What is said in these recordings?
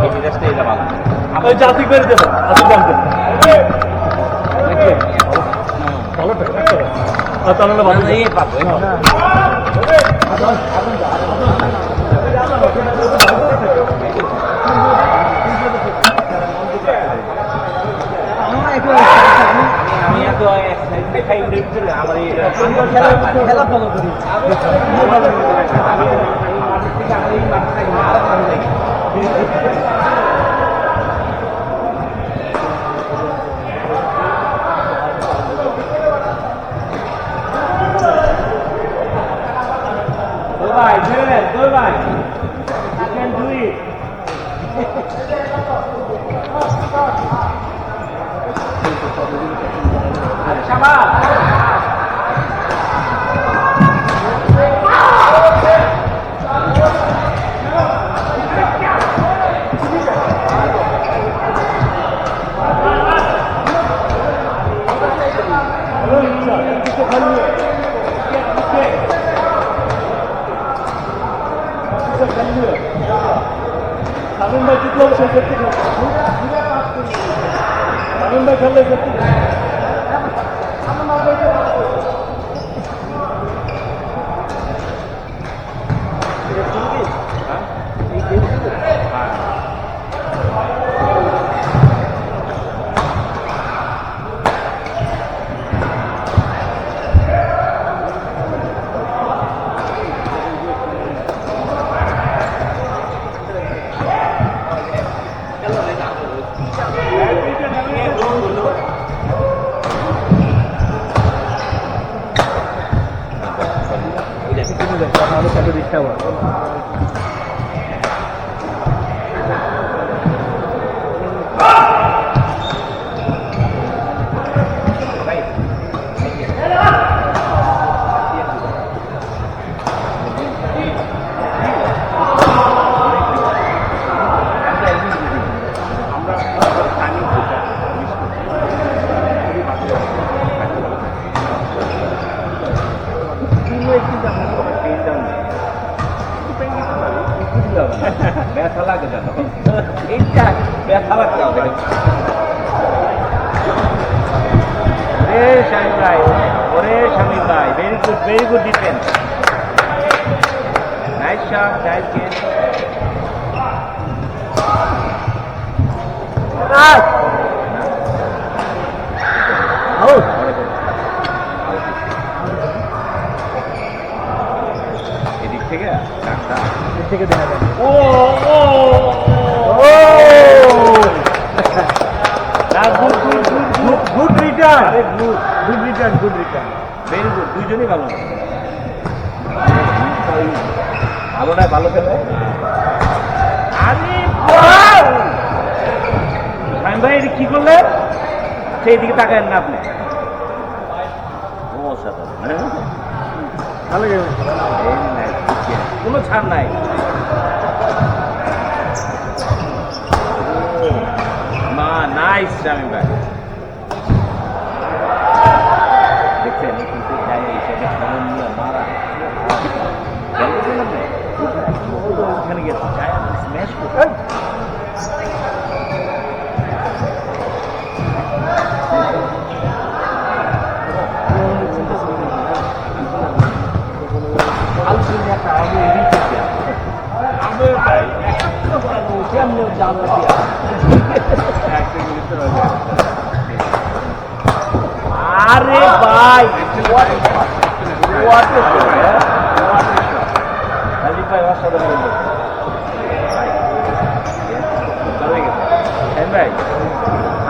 এই মিরাজটা এটা ভালো। ওই জাতি করে দেবো আসল দাম দেবো ভালো তাহলে ভালো এই পাবো আমি এত খাই আমার খেলা ফলো করি Bye, good, goodbye. You can do it. Shabbat. Samin ভাই জিতলেও সে সত্যি সামিন ভাই খেললে সত্যি ব্যথা লাগে কেন এইটা ব্যথা লাগতে হবে রে শামিম ভাই ওরে শামিম ভাই very good defence nice shot nice game এদিক থেকে থেকে দেখা যায় ও গুড রিটার্ন ভেরি গুড দুইজনই ভালো ভালোটাই ভালো খেলে আরে শামিম ভাই এটা কি করলে সেই দিকে তাকায়েন না আপনি ভালো কোনো ছাড় নাই মা নাইস শামিম ভাই দেখছেন কিন্তু মারা ওখানে গেছে স্ম্যাশ করতে আরে ভাই ভাই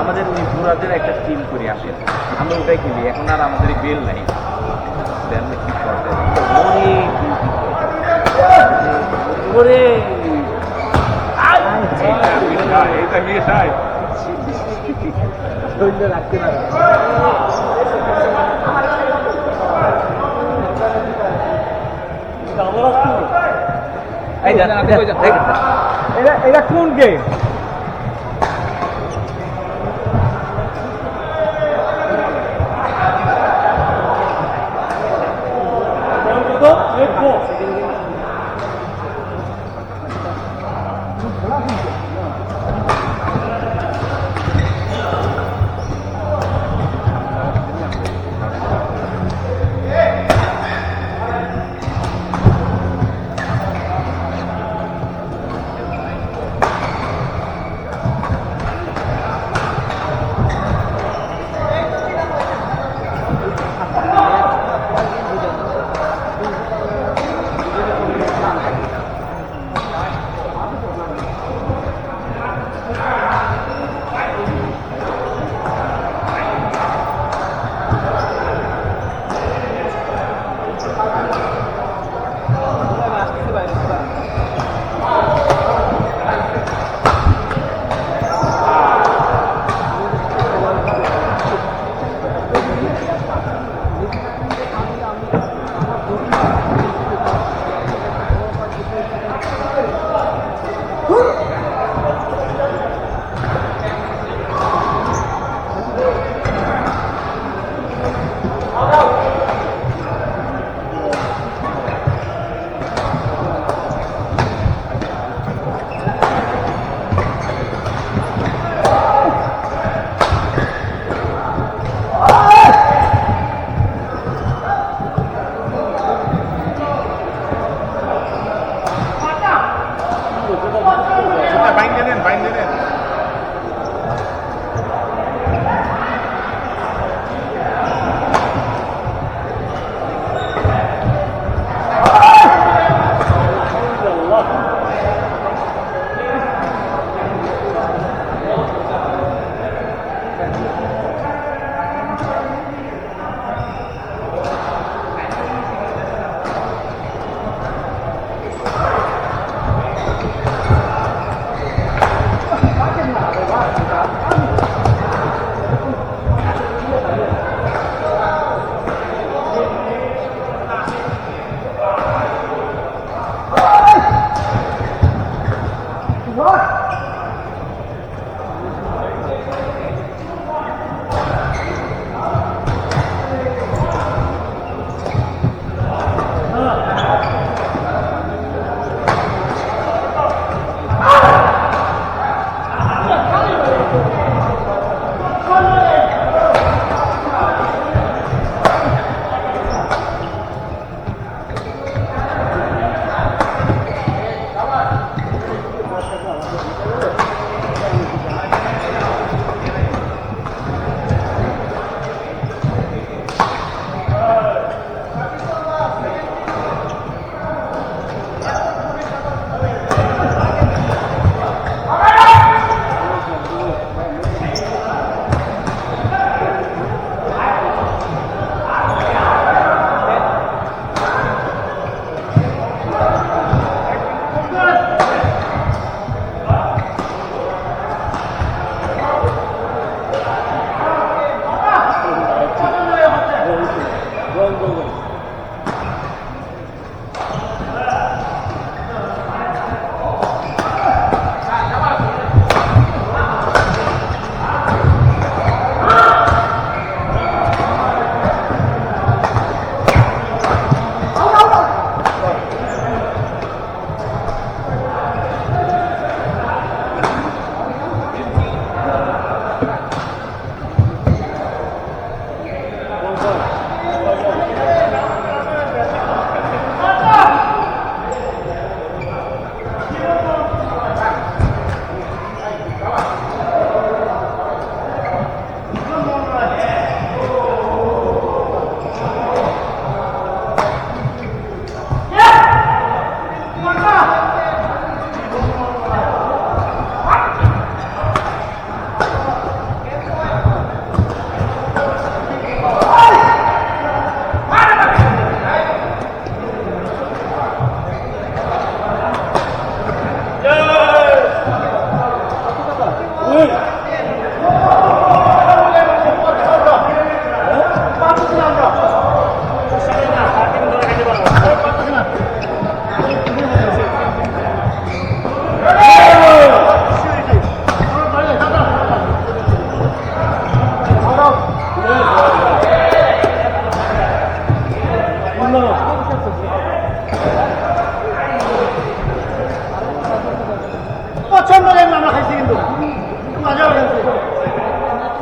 আমাদের মিরপুরাদের একটা টিম করে আসেন আমরা ওটাই খেলি এখন আর আমাদের বেল নাই কি করে এইটা নিয়ে চাই রাখতে পারে এটা কোন গেম বাইন্দে নেন বাইন্দে নেন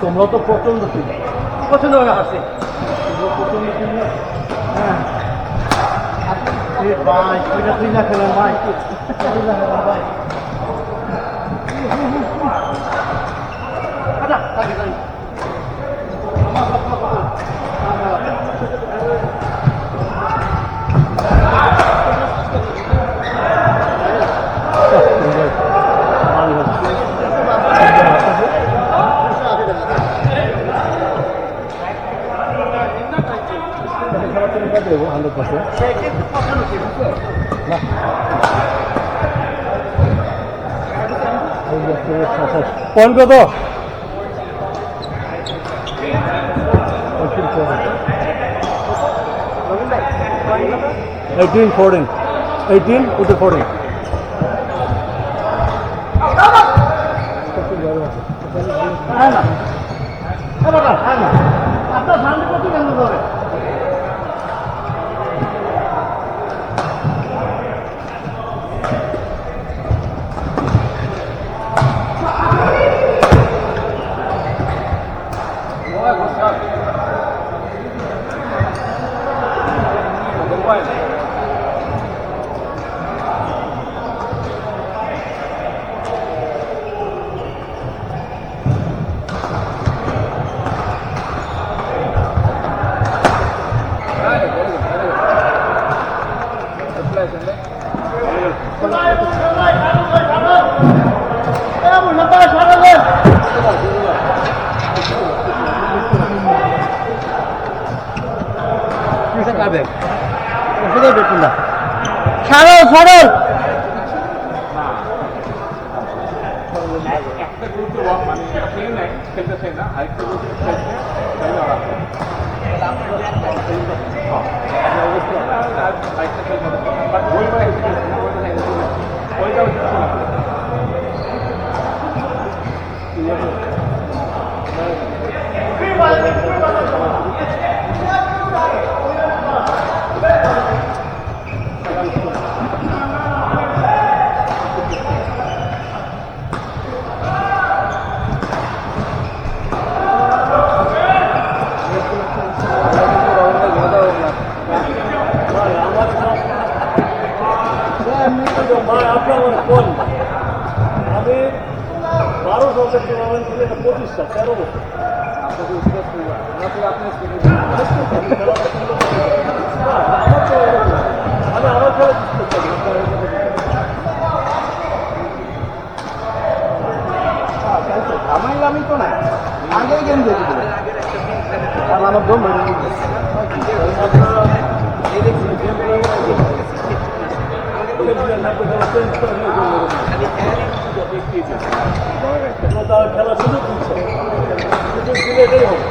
তোমরা তো প্রচন্ড পছন্দ করে হাসি প্রচন্ড হ্যাঁ ভাই ওইটা তুই না খেলাম ভাই ভাই দেবো 100% পয়েন্ট কত 18-14 18 with the 14 আপনার সামনে কত কেন করে ব্যাগ সরল সরল একটা গ্রুপে মানে খেলে নেয় খেলতেছে না আরেকটা গ্রুপে খেলছে তাহলে ওরা আরেকটা খেলতে বাট ওইবার ওইটা আমি 12 বছর টুর্নামেন্ট খেলে 25টা 13 বছর আমার খেলা আমি তো না আগে গেম দেখি আমার দম খেলা সুযোগ দিচ্ছে সুযোগ দিলে এটাই হবে